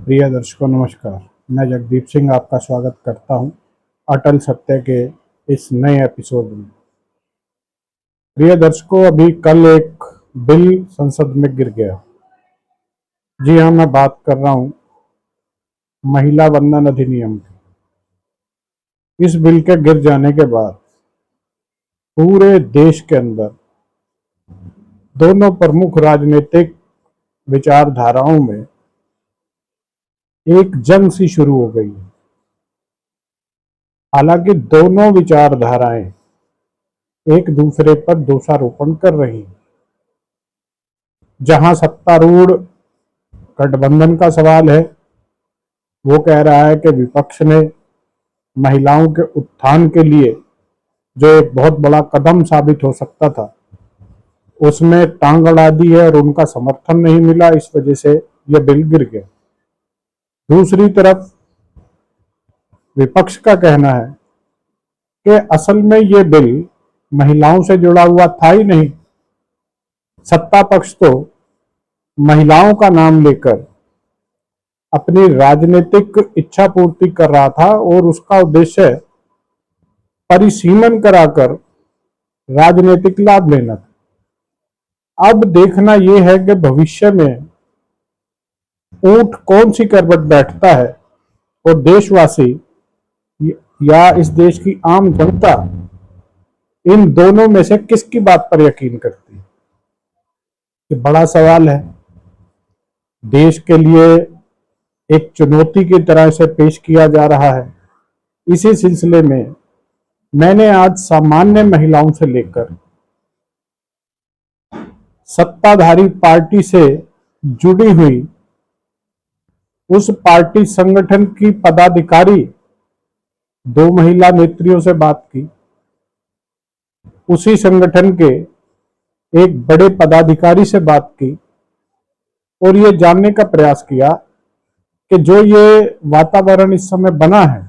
प्रिय दर्शकों नमस्कार। मैं जगदीप सिंह आपका स्वागत करता हूं अटल सत्य के इस नए एपिसोड में। प्रिय दर्शकों, अभी कल एक बिल संसद में गिर गया। जी हाँ, मैं बात कर रहा हूं महिला वंदन अधिनियम की। इस बिल के गिर जाने के बाद पूरे देश के अंदर दोनों प्रमुख राजनीतिक विचारधाराओं में एक जंग सी शुरू हो गई है। हालांकि दोनों विचारधाराएं एक दूसरे पर दोषारोपण कर रही हैं। जहां सत्तारूढ़ गठबंधन का सवाल है, वो कह रहा है कि विपक्ष ने महिलाओं के उत्थान के लिए जो एक बहुत बड़ा कदम साबित हो सकता था, उसमें टांग अड़ा दी है और उनका समर्थन नहीं मिला, इस वजह से यह बिल गिर गया। दूसरी तरफ विपक्ष का कहना है कि असल में यह बिल महिलाओं से जुड़ा हुआ था ही नहीं। सत्ता पक्ष तो महिलाओं का नाम लेकर अपनी राजनीतिक इच्छा पूर्ति कर रहा था और उसका उद्देश्य परिसीमन कराकर राजनीतिक लाभ लेना था। अब देखना यह है कि भविष्य में ऊंट कौन सी करवट बैठता है और देशवासी या इस देश की आम जनता इन दोनों में से किसकी बात पर यकीन करती है। ये बड़ा सवाल है। देश के लिए एक चुनौती की तरह से पेश किया जा रहा है। इसी सिलसिले में मैंने आज सामान्य महिलाओं से लेकर सत्ताधारी पार्टी से जुड़ी हुई उस पार्टी संगठन की पदाधिकारी 2 महिला नेत्रियों से बात की। उसी संगठन के एक बड़े पदाधिकारी से बात की और ये जानने का प्रयास किया कि जो ये वातावरण इस समय बना है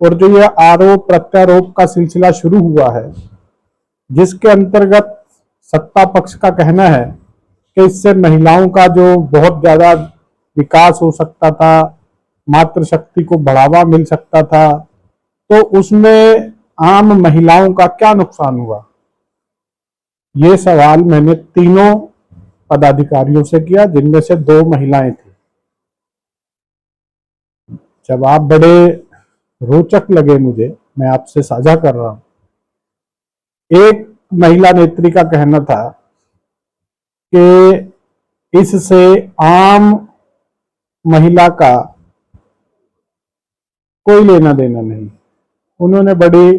और जो ये आरोप प्रत्यारोप का सिलसिला शुरू हुआ है, जिसके अंतर्गत सत्ता पक्ष का कहना है कि इससे महिलाओं का जो बहुत ज्यादा विकास हो सकता था, मातृशक्ति को बढ़ावा मिल सकता था, तो उसमें आम महिलाओं का क्या नुकसान हुआ। ये सवाल मैंने तीनों पदाधिकारियों से किया, जिनमें से 2 महिलाएं थी। जवाब बड़े रोचक लगे मुझे, मैं आपसे साझा कर रहा हूं। एक महिला नेत्री का कहना था कि इससे आम महिला का कोई लेना देना नहीं। उन्होंने बड़ी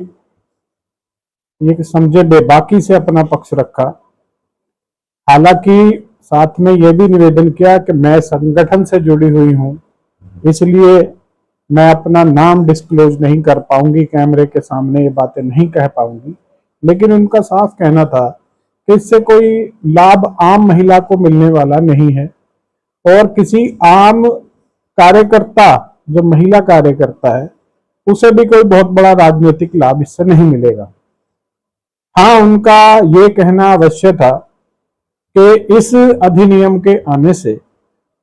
ये समझे बेबाकी से अपना पक्ष रखा। हालांकि साथ में यह भी निवेदन किया कि मैं संगठन से जुड़ी हुई हूं, इसलिए मैं अपना नाम डिस्क्लोज नहीं कर पाऊंगी, कैमरे के सामने ये बातें नहीं कह पाऊंगी। लेकिन उनका साफ कहना था कि इससे कोई लाभ आम महिला को मिलने वाला नहीं है और किसी आम कार्यकर्ता, जो महिला कार्यकर्ता है, उसे भी कोई बहुत बड़ा राजनीतिक लाभ इससे नहीं मिलेगा। हाँ, उनका ये कहना अवश्य था कि इस अधिनियम के आने से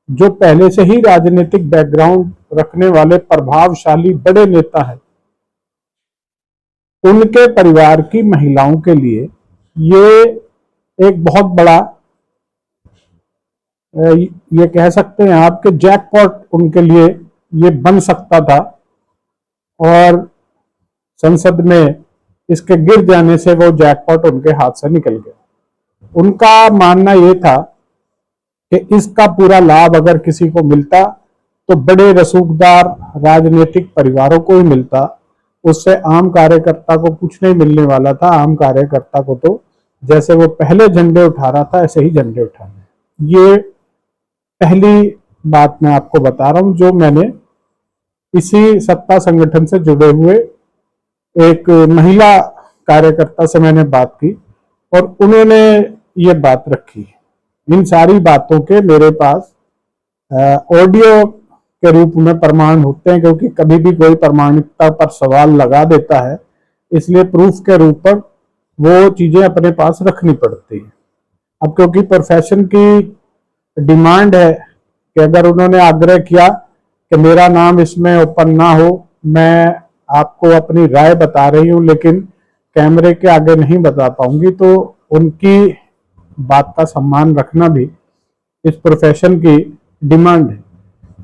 जो पहले से ही राजनीतिक बैकग्राउंड रखने वाले प्रभावशाली बड़े नेता हैं, उनके परिवार की महिलाओं के लिए ये एक बहुत बड़ा, ये कह सकते हैं आप कि जैकपॉट उनके लिए ये बन सकता था। और संसद में इसके गिर जाने से वो जैकपॉट उनके हाथ से निकल गया। उनका मानना यह था कि इसका पूरा लाभ अगर किसी को मिलता तो बड़े रसूखदार राजनीतिक परिवारों को ही मिलता, उससे आम कार्यकर्ता को कुछ नहीं मिलने वाला था। आम कार्यकर्ता को तो जैसे वो पहले झंडे उठा रहा था ऐसे ही झंडे उठाने। ये पहली बात मैं आपको बता रहा हूं, जो मैंने इसी सत्ता संगठन से जुड़े हुए एक महिला कार्यकर्ता से मैंने बात की और उन्होंने ये बात रखी। इन सारी बातों के मेरे पास ऑडियो के रूप में प्रमाण होते हैं, क्योंकि कभी भी कोई प्रामाणिकता पर सवाल लगा देता है, इसलिए प्रूफ के रूप पर वो चीजें अपने पास रखनी पड़ती है। अब क्योंकि प्रोफेशन की डिमांड है कि अगर उन्होंने आग्रह किया कि मेरा नाम इसमें ओपन ना हो, मैं आपको अपनी राय बता रही हूं लेकिन कैमरे के आगे नहीं बता पाऊंगी, तो उनकी बात का सम्मान रखना भी इस प्रोफेशन की डिमांड है।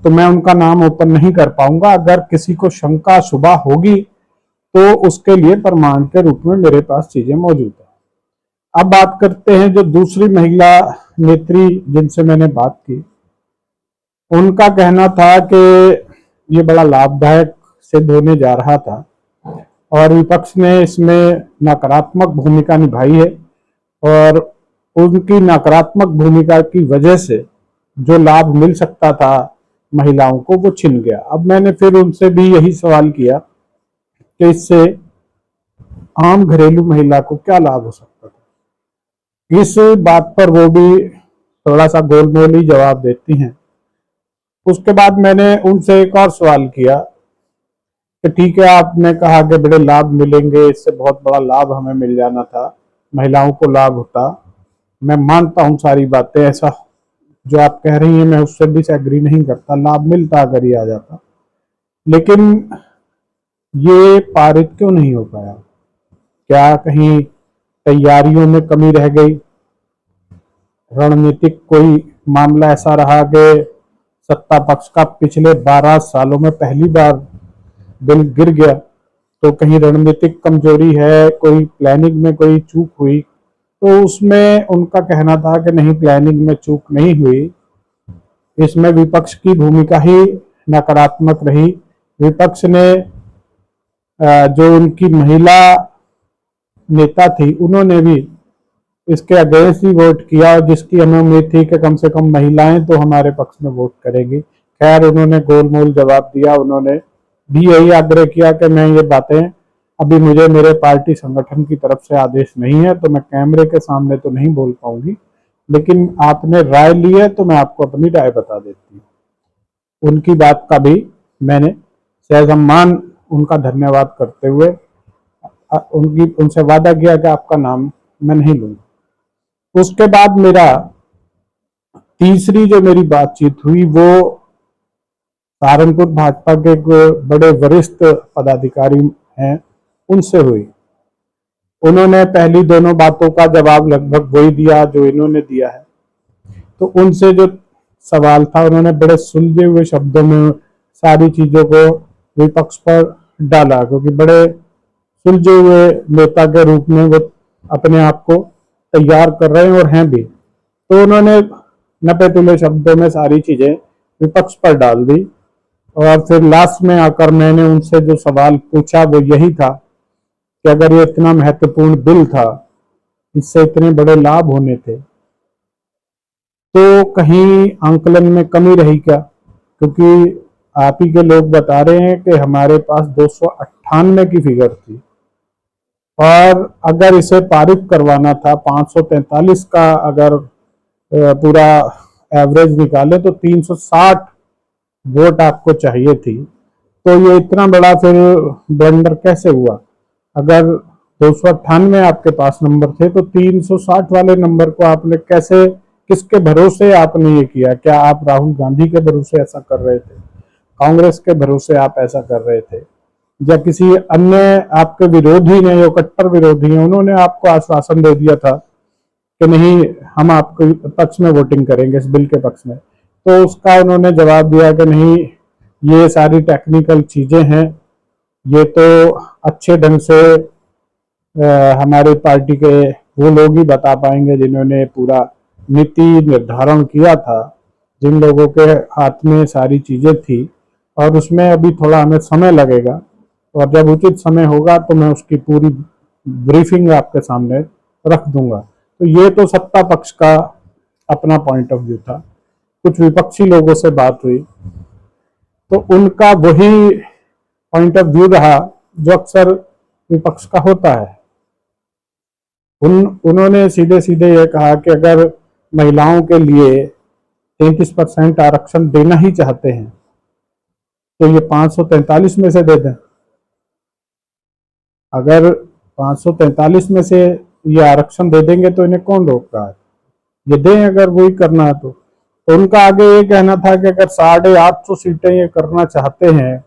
तो मैं उनका नाम ओपन नहीं कर पाऊंगा। अगर किसी को शंका शुबा होगी तो उसके लिए प्रमाण के रूप में मेरे पास चीजें मौजूद है। अब बात करते हैं जो दूसरी महिला नेत्री जिनसे मैंने बात की, उनका कहना था कि ये बड़ा लाभदायक सिद्ध होने जा रहा था और विपक्ष ने इसमें नकारात्मक भूमिका निभाई है और उनकी नकारात्मक भूमिका की वजह से जो लाभ मिल सकता था महिलाओं को वो छिन गया। अब मैंने फिर उनसे भी यही सवाल किया कि इससे आम घरेलू महिला को क्या लाभ हो सकता था। इस बात पर वो भी थोड़ा सा गोलमोल ही जवाब देती हैं। उसके बाद मैंने उनसे एक और सवाल किया कि ठीक है, आपने कहा कि बड़े लाभ मिलेंगे, इससे बहुत बड़ा लाभ हमें मिल जाना था, महिलाओं को लाभ होता। मैं मानता हूं सारी बातें, ऐसा जो आप कह रही हैं मैं उससे डिसएग्री नहीं करता, लाभ मिलता अगर ये आ जाता, लेकिन ये पारित क्यों नहीं हो पाया? क्या कहीं तैयारियों में कमी रह गई? रणनीतिक कोई मामला ऐसा रहा कि सत्ता पक्ष का पिछले 12 सालों में पहली बार बिल गिर गया? तो कहीं रणनीतिक कमजोरी है, कोई प्लानिंग में कोई चूक हुई? तो उसमें उनका कहना था कि नहीं, प्लानिंग में चूक नहीं हुई, इसमें विपक्ष की भूमिका ही नकारात्मक रही। विपक्ष ने जो उनकी महिला नेता थी उन्होंने भी इसके अगेंस्ट ही वोट किया और जिसकी हमें उम्मीद थी कि कम से कम महिलाएं तो हमारे पक्ष में वोट करेगी। खैर, उन्होंने गोलमोल जवाब दिया। उन्होंने भी यही आग्रह किया कि मैं ये बातें अभी मुझे मेरे पार्टी संगठन की तरफ से आदेश नहीं है तो मैं कैमरे के सामने तो नहीं बोल पाऊंगी, लेकिन आपने राय ली है तो मैं आपको अपनी राय बता देती हूँ। उनकी बात का भी मैंने सहसम्मान उनका धन्यवाद करते हुए उनसे वादा किया कि आपका नाम मैं नहीं लूंगा। उसके बाद मेरा तीसरी जो मेरी बातचीत हुई वो सहारनपुर भाजपा के एक बड़े वरिष्ठ पदाधिकारी हैं उनसे हुई। उन्होंने पहली दोनों बातों का जवाब लगभग वही दिया जो इन्होंने दिया है। तो उनसे जो सवाल था उन्होंने बड़े सुलझे हुए शब्दों में सारी चीजों को विपक्ष पर डाला, क्योंकि बड़े सुलझे हुए नेता के रूप में वो अपने आप को तैयार कर रहे हैं और हैं भी। तो उन्होंने नपे तुले शब्दों में सारी चीजें विपक्ष पर डाल दी और फिर लास्ट में आकर मैंने उनसे जो सवाल पूछा वो यही था कि अगर ये इतना महत्वपूर्ण बिल था, इससे इतने बड़े लाभ होने थे, तो कहीं आंकलन में कमी रही क्या? क्योंकि आप ही के लोग बता रहे हैं कि हमारे पास 298 की फिगर थी और अगर इसे पारित करवाना था 543 का, अगर पूरा एवरेज निकाले तो 360 वोट आपको चाहिए थी। तो ये इतना बड़ा फिर ब्लंडर कैसे हुआ? अगर 298 आपके पास नंबर थे तो 360 वाले नंबर को आपने कैसे, किसके भरोसे आपने ये किया? क्या आप राहुल गांधी के भरोसे ऐसा कर रहे थे, कांग्रेस के भरोसे आप ऐसा कर रहे थे, या किसी अन्य आपके विरोधी ने, जो कट्टर विरोधी हैं, उन्होंने आपको आश्वासन दे दिया था कि नहीं हम आपके पक्ष में वोटिंग करेंगे, इस बिल के पक्ष में? तो उसका उन्होंने जवाब दिया कि नहीं, ये सारी टेक्निकल चीजें हैं, ये तो अच्छे ढंग से हमारी पार्टी के वो लोग ही बता पाएंगे जिन्होंने पूरा नीति निर्धारण किया था, जिन लोगों के हाथ में सारी चीजें थी, और उसमें अभी थोड़ा हमें समय लगेगा और जब उचित समय होगा तो मैं उसकी पूरी ब्रीफिंग आपके सामने रख दूंगा। तो ये तो सत्ता पक्ष का अपना पॉइंट ऑफ व्यू था। कुछ विपक्षी लोगों से बात हुई तो उनका वही पॉइंट ऑफ व्यू रहा जो अक्सर विपक्ष का होता है। उन्होंने सीधे सीधे ये कहा कि अगर महिलाओं के लिए 33% आरक्षण देना ही चाहते हैं तो ये 543 में से दे दें। अगर 543 में से ये आरक्षण दे देंगे तो इन्हें कौन रोक रहा है? ये दें अगर वही करना है तो। तो उनका आगे ये कहना था कि अगर 850 सीटें ये करना चाहते हैं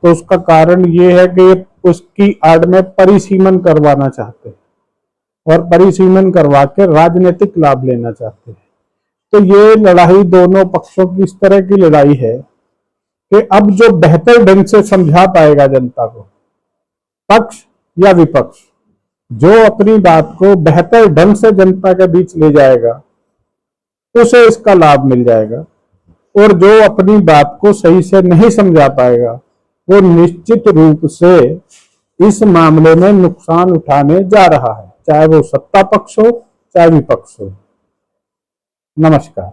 तो उसका कारण ये है कि ये उसकी आड़ में परिसीमन करवाना चाहते हैं और परिसीमन करवा के राजनीतिक लाभ लेना चाहते हैं। तो ये लड़ाई दोनों पक्षों की इस तरह की लड़ाई है कि अब जो बेहतर ढंग से समझा पाएगा जनता को, पक्ष या विपक्ष, जो अपनी बात को बेहतर ढंग से जनता के बीच ले जाएगा उसे इसका लाभ मिल जाएगा, और जो अपनी बात को सही से नहीं समझा पाएगा वो निश्चित रूप से इस मामले में नुकसान उठाने जा रहा है, चाहे वो सत्ता पक्ष हो चाहे विपक्ष हो। नमस्कार।